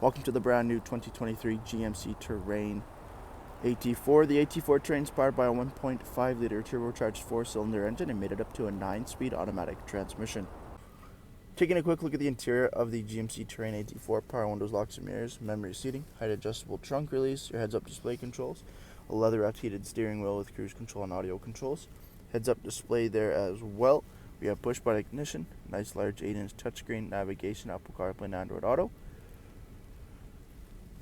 Welcome to the brand new 2023 GMC Terrain AT4. The AT4 Terrain is powered by a 1.5 liter turbocharged 4-cylinder engine and made it up to a 9-speed automatic transmission. Taking a quick look at the interior of the GMC Terrain AT4, power windows, locks and mirrors, memory seating, height adjustable trunk release, your heads-up display controls, a leather-wrapped heated steering wheel with cruise control and audio controls, heads-up display there as well. We have push-button ignition, nice large 8-inch touchscreen, navigation, Apple CarPlay and Android Auto,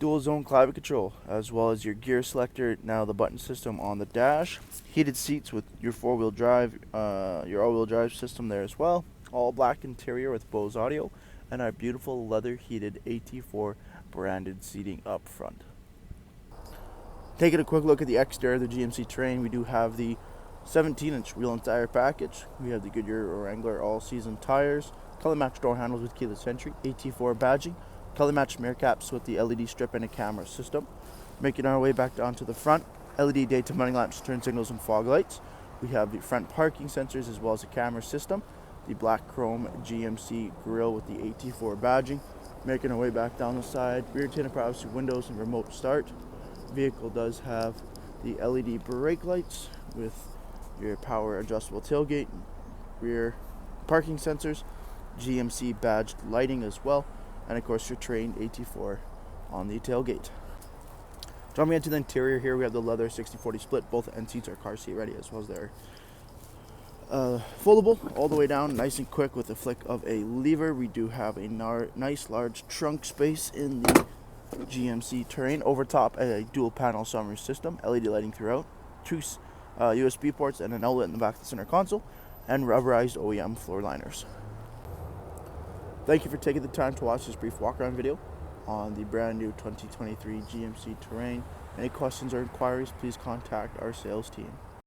dual zone climate control, as well as your gear selector, now the button system on the dash, heated seats with your four-wheel drive, your all-wheel drive system there as well, all black interior with Bose audio, and our beautiful leather heated AT4 branded seating up front. Taking a quick look at the exterior of the GMC Terrain, we do have the 17-inch wheel and tire package. We have the Goodyear Wrangler all-season tires, color-matched door handles with keyless entry, AT4 badging, color-matched mirror caps with the LED strip and a camera system. Making our way back down to the front, LED daytime running lamps, turn signals, and fog lights. We have the front parking sensors as well as a camera system, the black chrome GMC grille with the AT4 badging. Making our way back down the side, rear tinted privacy windows and remote start. Vehicle does have the LED brake lights with your power adjustable tailgate, rear parking sensors, GMC badged lighting as well, and of course your Terrain AT4 on the tailgate. Jumping into the interior here, we have the leather 60/40 split. Both end seats are car seat ready, as well as they're foldable all the way down, nice and quick with a flick of a lever. We do have a nice large trunk space in the GMC Terrain. Over top, a dual panel sunroof system, LED lighting throughout, two USB ports and an outlet in the back of the center console, and rubberized OEM floor liners. Thank you for taking the time to watch this brief walk-around video on the brand new 2023 GMC Terrain. Any questions or inquiries, please contact our sales team.